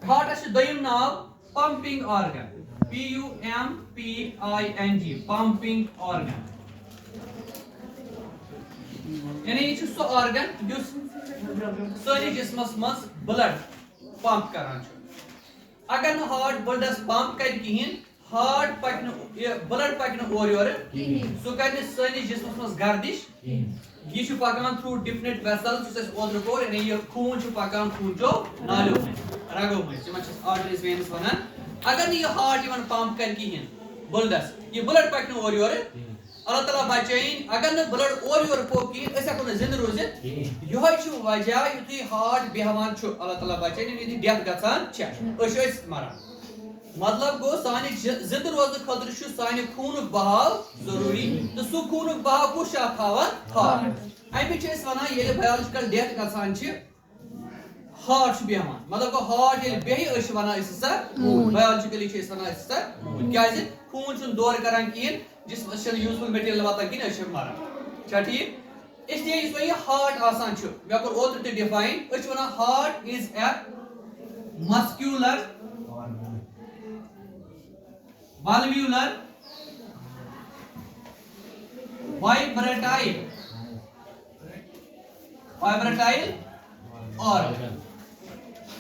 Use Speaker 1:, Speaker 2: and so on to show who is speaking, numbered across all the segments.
Speaker 1: Hearts چھُ دوٚیِم ناو pumping organ PUMPING pumping organ یعنی یہ چھُ سُہ آرگن یُس سٲنِس جسمس منٛز بلڈ پمپ کران چھُ اگر نہٕ ہارٹ بلڈس پمپ کرِ کِہیٖنۍ ہارٹ پکہِ نہٕ یہِ بلڈ پکہِ نہٕ اورٕ یورٕ سُہ کرِ نہٕ سٲنِس جسمس منٛز گردش یہ چھُ پکان تھروٗ ڈفرنٹ ویسلز یُس اَسہِ اوترٕ کوٚر یعنی یہِ خوٗن چھُ پکان خوٗنچو نالیو مٔنٛزۍ رگو مٔنٛزۍ یِمن چھِ آرٹریز وینز ونان اگر نہٕ یہِ ہارٹ یِمن پمپ کرِ کِہیٖنۍ بلڈس یہِ بلڈ پکہِ نہٕ اورٕ یورٕ اللہ تعالیٰ بچٲیِن اگر نہٕ بلڈ اورٕ یورٕ پوٚک کِہیٖنۍ أسۍ ہٮ۪کو نہٕ زنٛدٕ روٗزِتھ یِہوے چھُ وجہ یُتھُے ہارٹ بیٚہوان چھُ اللہ تعالیٰ بچٲیِن یُتھُے ڈیتھ گژھان چھےٚ أسۍ چھِ مران مطلب گوٚو سانہِ زنٛدٕ روزنہٕ خٲطرٕ چھُ سانہِ خوٗنُک بہاو ضروٗری تہٕ سُہ خوٗنُک بہاو کُس چھُ اکھ تھاوان ہارٹ اَمہِ چھِ أسۍ وَنان ییٚلہِ بَیولجِکل ڈیتھ گژھان چھِ ہارٹ چھُ بیٚہوان مطلب گوٚو ہارٹ ییٚلہِ بیٚہہِ أسۍ چھِ وَنان أسۍ ہسا بَیولجِکلی چھِ أسۍ وَنان أسۍ ہسا کیازِ خوٗن چھُنہٕ دورٕ کران کِہیٖنۍ جسمس چھنہٕ یوٗزفُل میٹیٖریل واتان کِہیٖنۍ أسۍ چھِ مران چھا ٹھیٖک اس لیے یُس وۄنۍ یہِ ہارٹ آسان چھُ مےٚ کوٚر اوترٕ تہِ ڈِفاین أسۍ چھِ وَنان heart is a muscular valvular vibratile organ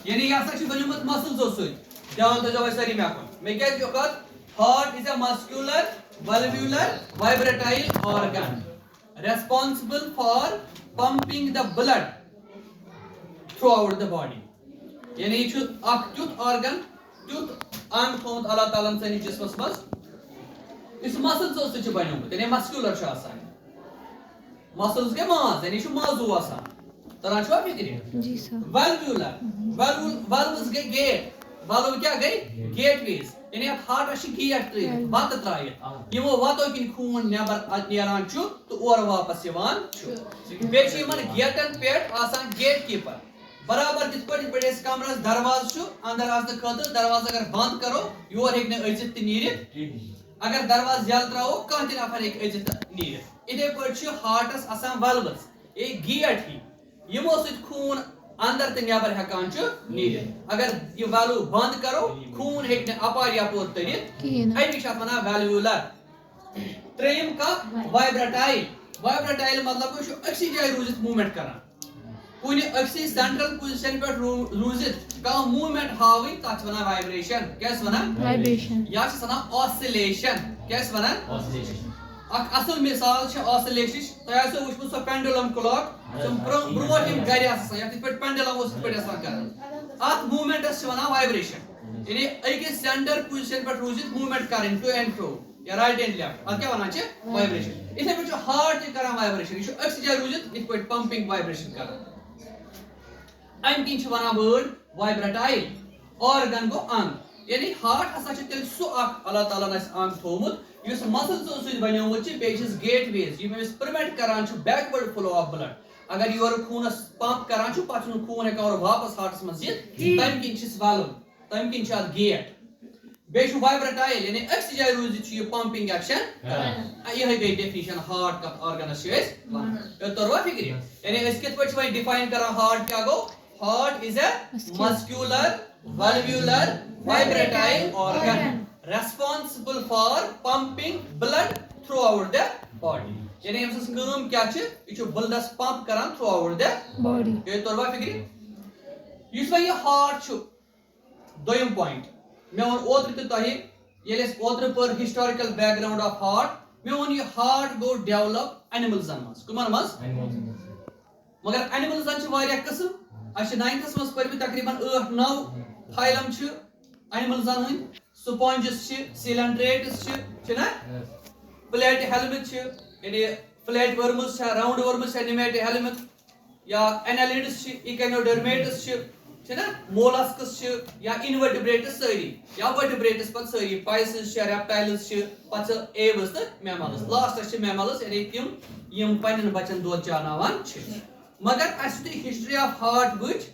Speaker 1: یعنی یہ ہسا چھُ بنیومُت مسلزو سۭتۍ دھیان تھٲیزیو وۄنۍ سٲری مےٚ کُن مےٚ کیٛازِ لیوٚکھ اَتھ heart is a muscular valvular vibratile organ responsible for pumping the blood throughout the body یعنی یہ چھُ اکھ تیُتھ آرگن تیُتھ انگ تھوٚومُت اللہ تعالیٰ ہن سٲنِس جسمس منٛز یُس مسلزو سۭتۍ چھُ بنیومُت یعنی مسکیوٗلر چھُ آسان مسلز گٔے ماز یعنی چھُ مازوٗ آسان تران چھُوا فِکرِ valvular valves گٔے گیٹ valve کیٛاہ گٔے گیٹ ویز یعنی اتھ ہارٹس چھِ گیٹ ترٲیِتھ وتہٕ ترٲیِتھ یِمو وتو کِنۍ خوٗن نٮ۪بر نیران چھُ تہٕ اورٕ واپس یِوان چھُ بیٚیہِ چھِ یِمن گیٹن پٮ۪ٹھ آسان گیٹ کیٖپر برابر تِتھ پٲٹھۍ أسۍ کمرس دروازٕ چھُ اندر اژنہٕ خٲطرٕ دروازٕ اگر بند کرو یور ہیٚکہِ نہٕ أژِتھ تہٕ نیٖرِتھ اگر دروازٕ یلہٕ تراوو کانٛہہ تہِ نفر ہیٚکہِ أژِتھ تہٕ نیٖرِتھ یِتھے پٲٹھۍ چھُ ہارٹس آسان valves گیٹ ہی یِمو سۭتۍ خوٗن اندر تہٕ نٮ۪بر ہٮ۪کان چھُ نیٖرِتھ اگر یہِ valve بند کرو خوٗن ہیٚکہِ نہٕ اپارِ یپور تٔرِتھ امی چھِ اتھ ونان valvular ترٛیِم کتھ vibratile مطلب گوٚو یہِ چھُ أکسٕے جایہِ روٗزِتھ موٗمینٹ کران کُنہِ أکسٕے سینٹرل پوزِشن پٮ۪ٹھ روٗزِتھ کانٛہہ موٗمینٹ ہاوٕنۍ تتھ چھِ ونان وایبریشن کیٛاہ چھِس ونان یا چھِس ونان آسِلیشن کیٛاہ چھِس ونان اکھ اصل مثال چھِ آسِلیشنٕچ تۄہہِ آسیو وٕچھمُت سۄ پینڈولم کلاک برونٛٹھ یِم گرِ آسان یتھ پٲٹھۍ پینڈولم اوس یِتھ پٲٹھۍ آسان کران اتھ موٗمینٹس چھِ ونان وایبریشن یعنی أکِس سینٹر پوزِشن پٮ۪ٹھ روٗزِتھ موٗمینٹ کرٕنۍ ٹُو اینڈ فرو یا رایٹ اینڈ لیفٹ اتھ کیٛاہ ونان چھِ وایبریشن یِتھے پٲٹھۍ چھُ ہارٹ تہِ کران وایبریشن یہِ چھُ أکسٕے جایہِ روٗزِتھ یِتھ پٲٹھۍ پمپنگ وایبریشن کران امہِ کِنۍ چھِ ونان وٲڈ وایبرٹایل آرگن گوٚو انگ یعنی ہارٹ ہسا چھُ تیٚلہِ سُہ اکھ اللہ تعالیٰ ہن اسہِ انگ تھوٚومُت یُس مسلزو سۭتۍ بنیومُت چھُ بیٚیہِ چھِس گیٹ ویز یِم أمِس پرٛوینٹ کران چھُ بیکوٲڈ فلو آف بلڈ اگر یورٕ خوٗنس پمپ کران چھُ پتہٕ چھُنہٕ خوٗن ہٮ۪کان اورٕ واپس ہارٹس منٛز یِتھ تمہِ کِنۍ چھِس valve تمہِ کِنۍ چھُ اتھ گیٹ بیٚیہِ چھُ وایبرٹایل یعنی أکسٕے جایہِ روٗزِتھ چھُ یہِ پمپنگ ایکشن کران یِہے گٔے ڈیفنِشن ہارٹ کتھ آرگنس چھِ أسۍ ونان توٚروا فِکرِ یعنی أسۍ کِتھ پٲٹھۍ چھِ وۄنۍ ڈِفاین کران ہارٹ کیٛاہ گوٚو heart is a muscular valvular vibratile organ responsible for pumping blood throughout the body یعنی أمۍ سٕنٛز کٲم کیٛاہ چھِ یہِ چھُ بلڈس پمپ کران throughout the body توٚروا فِکرِ یُس وۄنۍ یہِ ہارٹ چھُ دوٚیِم پویِنٹ مےٚ ووٚن اوترٕ تہِ تۄہہِ ییٚلہِ اَسہِ اوترٕ پٔر ہسٹورِکل بیک گراوُنڈ آف ہارٹ مےٚ ووٚن یہِ ہارٹ گوٚو ڈیولپ اینملزن منٛز کٕمن منٛز مگر اینملزن چھِ واریاہ قٕسم اَسہِ چھِ 9تھس منٛز پٔرمٕتۍ تقریٖبن 8-9 فایلم چھِ اینملزن ہٕنٛدۍ سپونجز چھِ سیلنٹریٹس چھِنہ پلیٹ ہیلمت چھِ یعنی فلیٹ ورمز چھا راوُنڈ ورمز چھا نِمیٹ ہیلمت یا اینیلِڈس چھِ ایکنوڈرمیٹس چھِنہ مولسکس چھِ یا انورٹِبریٹس سٲری یا ورٹِبریٹس پتہٕ سٲری پایسز چھِ ریپٹایلز چھِ پتہٕ چھِ ایوز تہٕ میملز لاسٹس چھِ میملز یعنی تِم یِم پننٮ۪ن بچن دۄد چاوناوان چھِ مگر اسہِ تُہۍ ہسٹری آف ہارٹ وٕچھ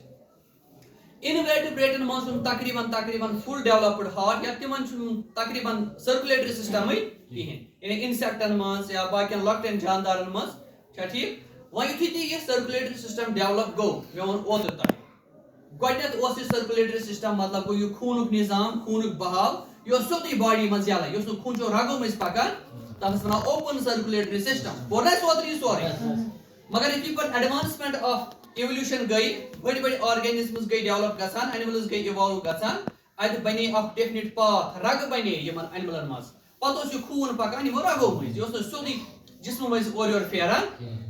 Speaker 1: انورٹِبریٹن منٛز چھُنہٕ تقریٖبن فُل ڈیولپڈ ہارٹ یا تِمن چھُنہٕ تقریٖبن سٔرکُلیٹری سسٹمٕے کِہینۍ یعنی انسیکٹن منٛز یا باقین لۄکٹٮ۪ن جاندارن منٛز چھا ٹھیٖک وۄنۍ یُتھُے تہِ یہِ سٔرکُلیٹری سسٹم ڈیولپ گوٚو مےٚ ووٚن اوترٕ تۄہہِ گۄڈنیٚتھ اوس یہِ سرکولیٹری سسٹم مطلب گوٚو یہِ خوٗنُک نظام خوٗنُک بہاو یہِ اوس سیوٚدُے باڈی منٛز یلان یہِ اوس نہٕ خوٗنچو رگو مٔنٛزۍ پکان تتھ ٲس ونان اوپن سرکولیٹری سسٹم کوٚر نا اَسہِ اوترٕ یہِ سورُے مگر یِتھُے پتہٕ ایڈوانسمنٹ آف ایولیوشن گٔے بٔڑۍ بٔڑۍ آرگینزمز گٔے ڈیولپ گژھان اینملز گٔے اِوالو گژھان اتہِ بنے اکھ ڈیفنِٹ پاتھ رگہٕ بنے یِمن اینملن منٛز پتہٕ اوس یہِ خوٗن پکان یِمو رگو مٔنٛزۍ یہِ اوس نہٕ سیوٚدُے جسمہٕ مٔنٛزۍ اورٕ یورٕ پھیران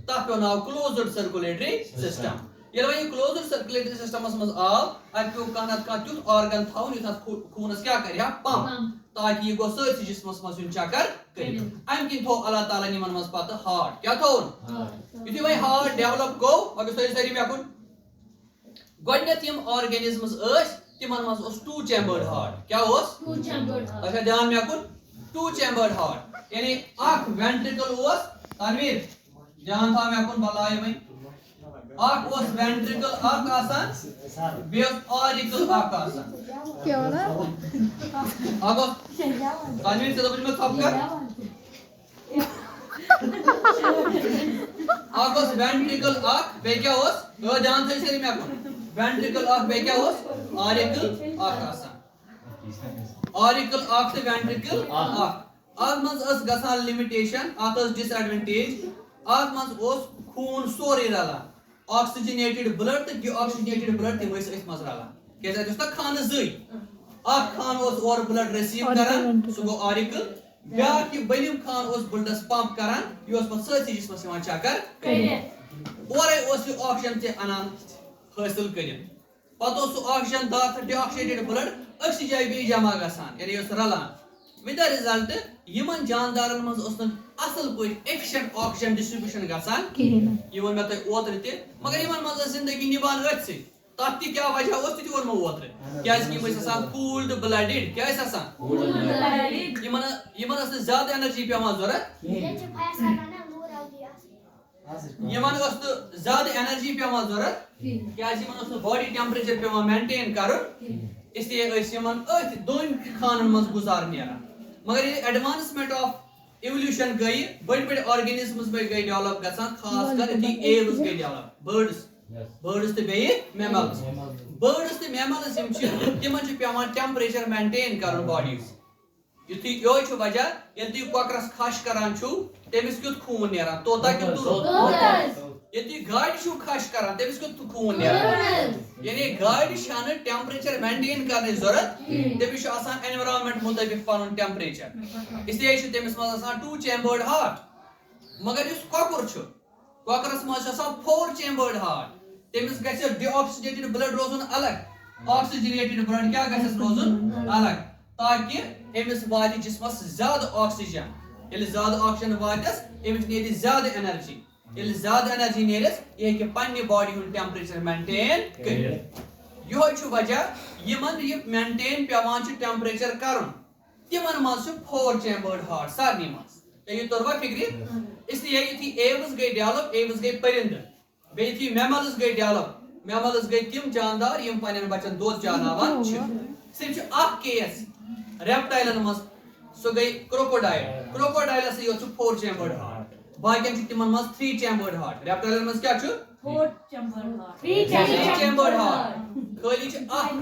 Speaker 1: تتھ پیوٚو ناو کلوزڈ سرکولیٹری سسٹم ییٚلہِ وۄنۍ یہِ کلوزڈ سرکولیٹری سسٹمس منٛز آو اتہِ پیوٚو کانٛہہ نتہٕ کانٛہہ تیُتھ آرگن تھاوُن یُتھ اتھ خوٗنس کیاہ کرِ ہا پمپ تاکہِ یہِ گوٚو سٲرسٕے جسمس منٛز یُن چکر کٔرِتھ امہِ کِنۍ تھوٚو اللہ تعالیٰ ہن یِمن منٛز پتہٕ ہارٹ کیاہ تھوٚوُن یُتھُے وۄنۍ ہارٹ ڈیولپ گوٚو وۄنۍ گٔژھِو تُہۍ سٲری مےٚ کُن گۄڈنیٚتھ یِم آرگینزمز ٲسۍ تِمن منٛز اوس 2 چیمبٲرڈ ہارٹ کیاہ اوس اچھا دھیان مےٚ کُن 2 چیمبٲرڈ ہارٹ یعنی اکھ وینٹرکل اوس تنویٖر دھیان تھاو مےٚ کُن بلایہِ وۄنۍ اکھ اوس وینٹرکل اکھ آسان بیٚیہِ اوس آرِکل اکھ آسان اکھ اوس تنویٖر ژےٚ دوٚپُتھ مےٚ ژھۄپہٕ کر اکھ اوس وینٹرکل اکھ بیٚیہِ کیاہ اوس دھیان تھٲیِو سٲری مےٚ کُن وینٹرکل اکھ بیٚیہِ کیاہ اوس آرِکل اکھ آسان آرِکل اکھ تہٕ وینٹرکل اکھ اتھ منٛز ٲس گژھان لِمِٹیشن اتھ ٲس ڈِس ایڈوینٹیج اتھ منٛز اوس خوٗن سورُے رلان آکسیجنیٹڈ بلڈ تہٕ ڈی آکسیجنیٹڈ بلڈ تِم ٲسۍ أتھۍ منٛز رلان کیازِ اتہِ اوس نا خانہٕ زٕے اکھ خانہٕ اوس اورٕ بلڈ رٔسیٖو کران سُہ گوٚو آرِکل بیاکھ یہِ بٔلِم خانہٕ اوس بلڈس پمپ کران یہِ اوس پتہٕ سٲرسٕے جسمس یِوان چکر کٔرِتھ اورے اوس یہِ آکسیجن تہِ انان حٲصِل کٔرِتھ پتہٕ اوس سُہ آکسیجن دار تہٕ ڈی آکسیڈیٹڈ بلڈ أکسٕے جایہِ بیٚیہِ جمع گژھان یعنی یہِ اوس رلان ود د رِزلٹ یِمن جاندارن منٛز اوس نہٕ اصل پٲٹھۍ ایفیشنٹ آکسیجن ڈسٹربیوشن گژھان یہِ ووٚن مےٚ تۄہہِ اوترٕ تہِ مگر یِمن منٛز ٲس زندگی نِبان أتھۍ سۭتۍ تتھ تہِ کیاہ وجہ اوس تہِ ووٚن مےٚ اوترٕ کیازِ کہِ یِم ٲسۍ آسان کوٗلڈ بلڈِڈ کیاہ ٲسۍ آسان یِمن ٲس نہٕ زیادٕ اینرجی پیوان ضوٚرتھ یِمن ٲس نہٕ زیادٕ اینرجی پیوان ضوٚرتھ کیازِ یِمن اوس نہٕ باڈی ٹیمپریچر پیوان مینٹین کرُن اس لیے ٲسۍ یِمن أتھۍ دۄن خانن منٛز گُزارٕ نیران مگر ییٚلہِ ایڈوانسمنٹ آف ایولیوشن گٔیہِ بٔڑۍ بٔڑۍ آرگینزمز گٔے ڈیولپ گژھان خاص کر یُتھُے ایوز گٔے ڈیولپ بٲرڈٕس تہٕ بیٚیہِ میملز بٲرڈٕس تہٕ میملز یِم چھِ تِمن چھُ پیوان ٹیمپریچر مینٹین کرُن باڈی یُتھُے یِہوے چھُ وجہ ییٚلہِ تُہۍ کۄکرس کھش کران چھُو تٔمِس کیُتھ خوٗن نیران توٚتا کِنہٕ دوٚد ییٚلہِ تُہۍ گاڑِ چھُو کھش کران تٔمِس کیُتھ خوٗن نیران یعنی گاڑِ چھنہٕ ٹیمپریچر مینٹین کرنٕچ ضوٚرتھ تٔمِس چھُ آسان اینوارانمنٹ مُطٲبِق پنُن ٹیمپریچر اس لیے چھُ تٔمِس منٛز آسان 2 چیمبٲرڈ ہارٹ مگر یُس کۄکُر چھُ کۄکرس منٛز چھُ آسان 4 چیمبٲرڈ ہارٹ تٔمِس گژھِ ڈی آکسیڈیٹڈ بلڈ روزُن الگ آکسیجنیٹڈ بلڈ کیاہ گژھٮ۪س روزُن الگ تاکہِ أمِس واتہِ جسمس زیادٕ آکسیجن ییٚلہِ زیادٕ آکسیجن واتٮ۪س أمِس نیرِ زیادٕ اینرجی ییٚلہِ زیادٕ اینرجی نیرٮ۪س یہِ ہیٚکہِ پننہِ باڈی ہُنٛد ٹیمپریچر مینٹین کٔرِتھ یِہوے چھُ وجہ یِمن یہِ مینٹین پیوان چھُ ٹیمپریچر کرُن تِمن منٛز چھُ 4 چیمبٲرڈ ہارٹ سارنٕے منٛز یہِ توٚروا فِکرِ اس لیے یُتھُے ایوز گٔے ڈیولپ ایوز گٔے پٔرِندٕ بیٚیہِ یُتھُے میملز گٔے ڈیولپ میملز گٔے تِم جاندار یِم پننٮ۪ن بچن دۄد چاوناوان چھِ صرف چھُ اکھ کیس ریپٹایلن منٛز سُہ گٔے کروکوڈایلسٕے یوت چھُ 4 چیمبٲرڈ ہارٹ باقین چھُ تِمن منٛز 3 چیمبٲرڈ ہارٹ ریپٹایلن منٛز کیاہ چھُ 3 چیمبٲرڈ ہارٹ خٲلی چھُ اکھ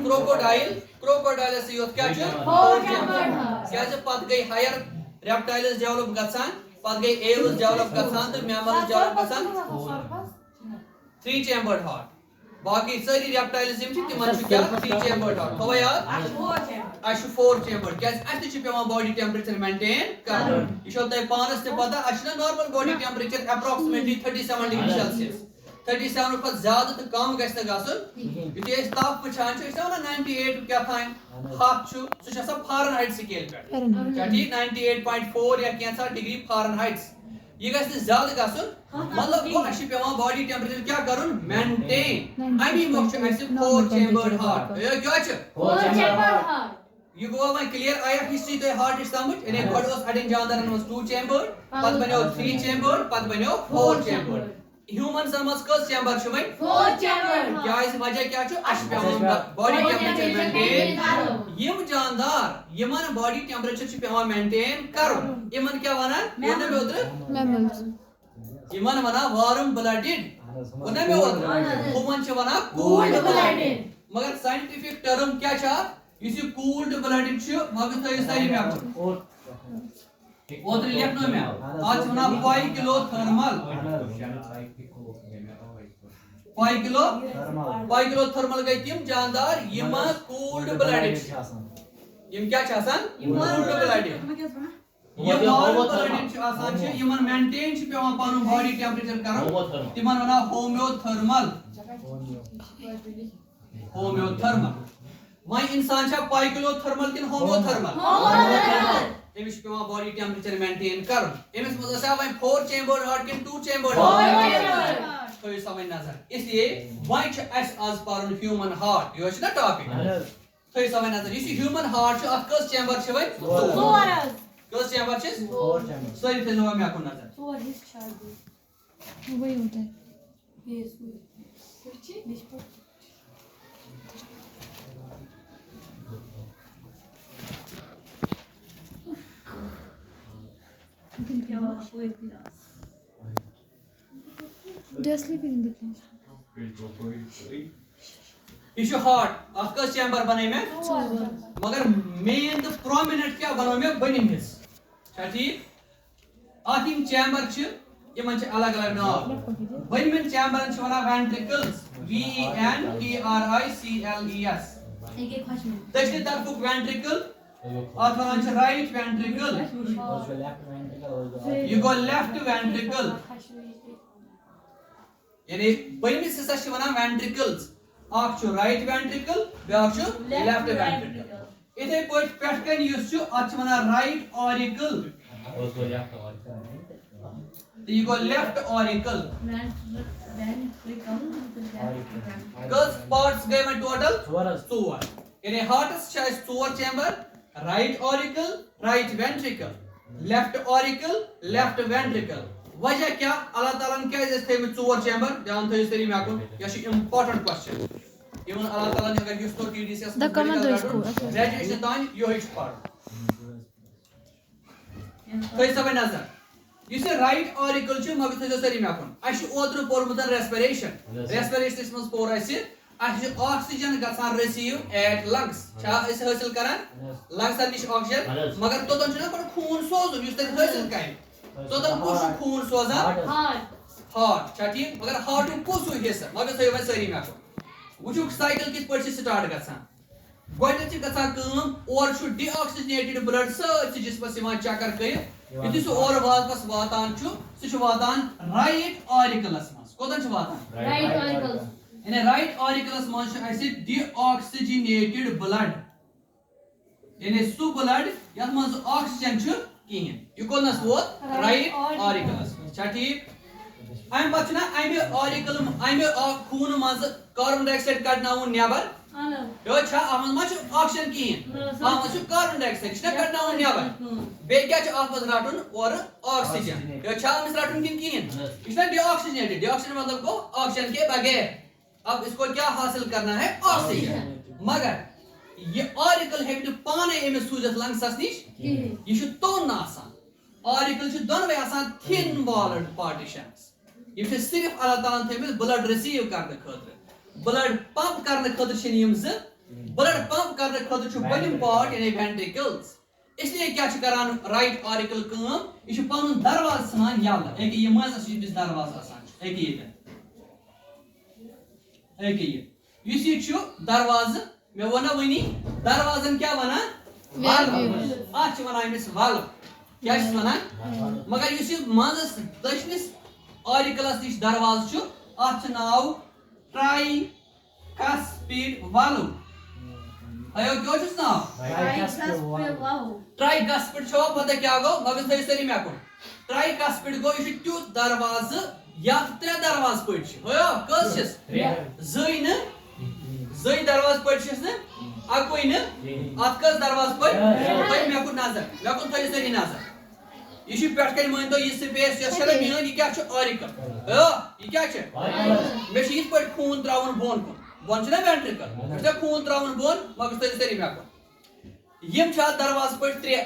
Speaker 1: کروکوڈایلسٕے یوت کیاہ چھُ 4 چیمبٲرڈ ہارٹ کیازِ پتہٕ گٔے ہایر ریپٹایلز ڈیولپ گژھان پتہٕ گٔے ایوز ڈیولپ گژھان تہٕ میملز ڈیولپ گژھان 3 چیمبٲرڈ ہارٹ باقی سٲری ریپٹایلز یِم چھِ تِمن چھُ کیاہ 3 چیمبٲرڈ ہارٹ تھووا یاد اَسہِ چھُ 4 چیمبٲرڈ کیازِ اَسہِ تہِ چھُ پیوان باڈی ٹیمپریچر مینٹین کرُن یہِ چھو تۄہہِ پانس تہِ پتہ اَسہِ چھُنہ normal body temperature approximately 37 degree Celsius 37 کھۄتہٕ زیادٕ تہٕ کم گژھِ نہٕ گژھُن یُتھُے أسۍ تپھ وٕچھان چھِ أسۍ چھِ ونان 98 کیاہ تام ہتھ چھُ سُہ چھُ آسان فارن ہایٹ سکیل پٮ۪ٹھ کیاہ ٹھیٖک 98.4 یا کینٛژھا ڈگری فارن ہایٹس یہِ گژھِ نہٕ زیادٕ گژھُن مطلب گوٚو اَسہِ چھُ پیوان باڈی ٹیمپریچر کیاہ کرُن مینٹین امی مۄکھ چھُ اَسہِ 4 چیمبٲرڈ ہارٹ کیاہ چھُ یہ گوٚوا وۄنۍ کلیر آیا ہسٹری تۄہہِ ہارٹٕچ سمجھ یعنی گۄڈٕ اوس اڑٮ۪ن جاندارن منٛز 2 چیمبٲرڈ پتہٕ بنیو 3 چیمبٲرڈ پتہٕ بنیو 4 چیمبٲرڈ ہیومنزن منٛز کٔژ چیمبر چھِ وۄنۍ 4 چیمبر کیازِ وجہ کیاہ چھُ اَسہِ چھُ پیوان باڈی ٹیمپریچر مینٹین یِم جاندار یِمن باڈی ٹیمپریچر چھُ پیوان مینٹین کرُن یِمن کیاہ ونان ووٚن مےٚ اوترٕ یِمن ونان وارم بلڈِڈ ووٚن مےٚ اوترٕ ہُمن چھِ ونان کوٗلڈ بلڈِڈ مگر سائنٹیفک ٹرم کیا چھا یُس یہِ کوٗلڈ بلڈِڈ چھُ مگر تھٲیِو سٲری مےٚ کُن اوترٕ لیکھنو مےٚ اَتھ چھِ وَنان پایکِلو تھٔرمل پایکِلو تھٔرمل گٔے تِم جاندار یِم کوٗلڈ بلڈِڈ چھِ یِم کیٛاہ چھِ آسان کوٗلڈ بلڈِڈ یِم وارم بلڈِڈ چھِ آسان چھِ یِمن مینٹین چھِ پیوان پنُن باڈی ٹیمپریچر کرُن تِمن وَنان ہومیوتھٔرمل ہومیوتھٔرمل وۄنۍ اِنسان چھا پایکِلو تھٔرمل کِنہٕ ہومیوتھٔرمل أمِس چھُ پیوان باڈی ٹیمپریچر مینٹین کرُن أمِس منٛز ٲسیا وۄنۍ 4 چیمبٲرڈ ہارٹ کِنہٕ 2 چیمبٲرڈ تھٲیِو سا وۄنۍ نظر اس لیے وۄنۍ چھُ اَسہِ آز پرُن ہیوٗمن ہارٹ یِہوے چھُ نا ٹاپِک تھٲیِو سا وۄنۍ نظر یُس یہِ ہیوٗمن ہارٹ چھُ اَتھ کٔژ چیمبر چھِ وۄنۍ 4 کٔژ چیمبر چھِس سٲری تھٲیزیو وۄنۍ مےٚ کُن نظر
Speaker 2: They're sleeping in the class.
Speaker 1: یہِ چھُ ہارٹ اَتھ کٔژ چیمبر بنٲے مےٚ مگر مین تہٕ پرومِننٹ کیٛاہ بنوو مےٚ بٔنِم حِصہٕ چھا ٹھیٖک اَتھ یِم چیمبر چھِ یِمن چھِ الگ الگ ناو بٔنمٮ۪ن چیمبرن چھِ وَنان وینٹرِکلز VENTRICLES دٔچھنہِ طرفُک وینٹرِکل اَتھ وَنان چھِ رایٹ وینٹرِکل یہِ گوٚو لیفٹ وینٹرِکل یعنی بٔنمِس حِصس چھِ وَنان وینٹرِکلز اکھ چھُ رایٹ وینٹرِکل بیاکھ چھُ لیفٹ وینٹرِکل یِتھے پٲٹھۍ پٮ۪ٹھ کَنہِ یُس چھُ اَتھ چھِ وَنان رایٹ آرِکل تہٕ یہِ گوٚو لیفٹ آرِکل کٔژ پارٹس گٔے وۄنۍ ٹوٹل 4 یعنی ہارٹس چھِ اَسہِ 4 chamber right auricle right ventricle left auricle left ventricle وجہ کیٛاہ اللہ تعالیٰ ہن کیٛازِ ٲسۍ تھٲیمٕتۍ 4 چیمبر دھیان تھٲیِو سٲری مےٚ کُن یہِ چھُ اِمپاٹنٹ کوسچن اِوٕن اللہ تعالیٰ ہن اگر یُس تو TDCS گریجویشن تانۍ یِہوے چھُ پرُن تھٲیِو سا وۄنۍ نظر یُس یہِ رایٹ آرِکل چھُ مگر تھٲیزیو سٲری مےٚ کُن اَسہِ چھُ اوترٕ پوٚرمُت ریسپریشن ریسپریشنس منٛز پوٚر اَسہِ چھُ آکسیجن گژھان رٔسیٖو ایٹ لنگس چھا أسۍ حٲصِل کران لنگسن نِش آکسیجن مگر توٚتن چھُنہ گۄڈٕ خوٗن سوزُن یُس تَتہِ حٲصِل کرِ توٚتن کُس چھُ خوٗن سوزان ہارٹ چھا ٹھیٖک مگر ہارٹُک کُس ہیوٗ حِصہٕ مگر تھٲیِو وۄنۍ سٲری مےٚ کُن وٕچھُکھ سایکل کِتھ پٲٹھۍ چھِ سٹارٹ گژھان گۄڈٕنیتھ چھِ گژھان کٲم اورٕ چھُ ڈی آکسِجنیٹِڈ بلڈ سٲرسٕے جسمس یِوان چکر کٔرِتھ یُتھُے سُہ اورٕ واپس واتان چھُ سُہ چھُ واتان رایٹ آرِکلس منٛز کوٚتن چھُ واتان یعنی رایٹ آرِکلس منٛز چھُ اَسہِ ڈی آکسِجنیٹِڈ بلڈ یعنی سُہ بلڈ یتھ منٛز آکسیجن چھُ کِہینۍ یہِ کوٚتنس ووت رایٹ آرِکلس منٛز چھا ٹھیٖک اَمہِ پتہٕ چھُنہ اَمہِ خوٗنہٕ منٛزٕ کاربن ڈاے آکسایڈ کڑناوُن نیبر یہِ چھا اَتھ منٛز ما چھُ آکسیجن کِہینۍ اَتھ منٛز چھُ کاربن ڈاے آکسایڈ یہِ چھُنہ کڑناوُن نیبر بیٚیہِ کیٛاہ چھُ اَتھ منٛز رٹُن اورٕ آکسیجن یہِ چھا أمِس رٹُن کِنہٕ کِہینۍ یہِ چھُنہ ڈی آکسیجنیٹِڈ ڈی آکسیجن مطلب گوٚو آکسیجن کے بغیر اب اس کو کیا حاصل کرنا ہے آکسیجن مگر یہ آرِکل ہیٚکہِ نہٕ پانے أمِس سوٗزِتھ لنگسس نِش یہِ چھُ توٚن آسان آرِکل چھِ دۄنوے آسان تھِن والڈ پارٹِشنز یِم چھِ صرف اللہ تعالیٰ ہن تھٲیمٕتۍ بلڈ رِسیٖو کرنہٕ خٲطرٕ بلڈ پمپ کرنہٕ خٲطرٕ چھِنہٕ یِم زٕ بلڈ پمپ کرنہٕ خٲطرٕ چھُ بٔنِم پارٹ یعنی وینٹرِکلز اسلیے کیٛاہ چھِ کران رایٹ آرِکل کٲم یہِ چھُ پنُن دروازٕ ژھٕنان یلہٕ أکہِ یہِ منٛزس یُس دروازٕ آسان چھُ أکہِ ییٚتٮ۪ن أکہِ یہِ یُس یہِ چھُ دروازٕ مےٚ ووٚن نہ وٕنی دروازن کیٛاہ وَنان ولو اتھ چھِ وَنان أمِس ولو کیٛاہ چھِس وَنان مگر یُس یہِ منٛزس دٔچھنِس آرِکلس نِش دروازٕ چھُ اتھ چھُ ناو ٹرائی کسپِڈ ولو اَیو کیٛاہ چھُس ناو ٹرائی کسپِڈ چھو پتہ کیٛاہ گوٚو مگر تھٲیِو سٲری مےٚ کُن ٹرائی کسپِڈ گوٚو یہِ چھُ تیُتھ دروازٕ یتھ 3 دروازٕ پٔٹۍ چھِ ہیو کٔژ چھِس زٕے نہٕ زٕے دروازٕ پٔٹۍ چھِس نہٕ اکوے نہٕ اتھ کٔژ دروازٕ پٔٹۍ تھٲیِو مےٚ کُن نظر مےٚ کُن تھٲیِو سٲری نظر یہِ چھُ پٮ۪ٹھ کَنۍ مٲنۍ تو یہِ سپیس یۄس چھےٚ نہ میٲنۍ یہِ کیٛاہ چھُ آرِکل یہِ کیٛاہ چھِ مےٚ چھُ یِتھ پٲٹھۍ خوٗن تراوُن بۄن کُن بۄن چھُنہ وینٹرِکل مےٚ چھُنہ خوٗن تراوُن بۄن مگر تھٲیِو سٲری مےٚ کُن یِم چھِ اتھ دروازٕ پٔٹۍ 3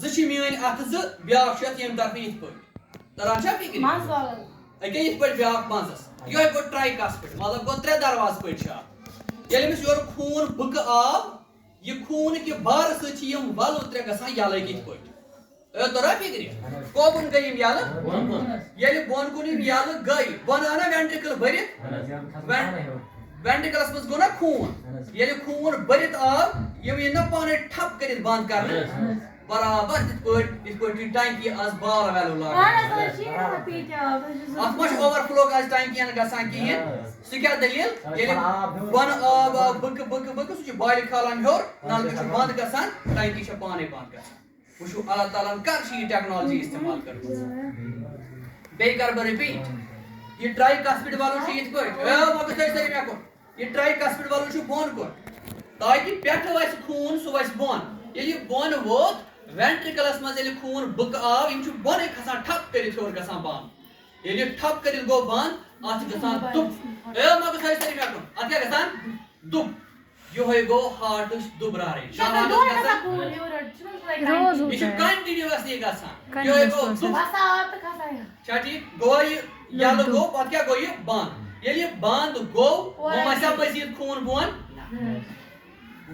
Speaker 1: زٕ چھِ میٲنۍ اَتھٕ زٕ بیاکھ چھُ اتھ ییٚمہِ طرفہٕ یِتھ پٲٹھۍ تران چھا فِکرِ أکیاہ یِتھ پٲٹھۍ بیاکھ منٛزس یِہوے گوٚو ٹرائی کسپِڈ مطلب گوٚو 3 دروازٕ پٔٹۍ چھِ اتھ ییٚلہِ أمِس یورٕ خوٗن بُکہٕ آو یہِ خوٗنہٕ کہِ بارٕ سۭتۍ چھِ یِم وَلہٕ ترٛےٚ گژھان یَلَے کِتھ پٲٹھۍ تۄرا فِکرِ کوکُن گٔے یِم یَلہٕ ییٚلہِ بۄن کُن یِم یَلہٕ گٔے بۄنہٕ آو نا وٮ۪نٹِرٛکٕل بٔرِتھ وٮ۪نٹِرٛکٕلَس منٛز گوٚو نا خوٗن ییٚلہِ خوٗن بٔرِتھ آو یِم یِن نا پانَے ٹھپ کٔرِتھ بنٛد کرنہٕ برابر یِتھ پٲٹھۍ چھِ ٹنکی آز بار ویلو لاگان اَتھ ما چھُ اوٚوَر فٕلو آز ٹنکِین گژھان کِہیٖنۍ سُہ کیٛاہ دٔلیٖل ییٚلہِ بۄنہٕ آب آو بٕکہٕ بٕکہٕ بٕکہٕ سُہ چھُ بالہِ کھالان ہیوٚر نلکہٕ چھُ بنٛد گژھان ٹنکی چھےٚ پانَے بنٛد گژھان وٕچھو اللہ تعالیٰ ہن کر چھِ یہِ ٹیکنالجی استعمال کٔرمٕژ بیٚیہِ کرٕ بہٕ رِپیٖٹ یہِ ٹرٛاے کسپِڈ وَلُن چھُ یِتھ پٲٹھۍ مۄکُس تھٲیِو سٲری مےٚ کُن یہِ ٹرٛاے کسپِڈ وَلُن چھُ بۄن کُن تاکہِ پٮ۪ٹھٕ وَسہِ خوٗن سُہ وَسہِ بۄن ییٚلہِ یہِ بۄن ووت وٮ۪نٹِرٛکٕلَس منٛز ییٚلہِ خوٗن بُکہٕ آو یِم چھِ بۄنٕے کھسان ٹھپ کٔرِتھ ہیوٚر گژھان بنٛد ییٚلہِ یہِ ٹھپ کٔرِتھ گوٚو بنٛد اَتھ چھِ گژھان دُب مۄکُس تھٲیِو سٲری مےٚ کُن اَتھ کیٛاہ گژھان دُب یِہوٚے گوٚو ہارٹٕچ دُبرارٕے یہِ چھُ کنٹِنیوٗسلی گژھان یِہوٚے گوٚو دُب چھا ٹھیٖک گوٚوا یہِ یَلہٕ گوٚو پَتہٕ کیٛاہ گوٚو یہِ بنٛد ییٚلہِ یہِ بنٛد گوٚو وۄنۍ وَسیٛا مٔزیٖد خوٗن بۄن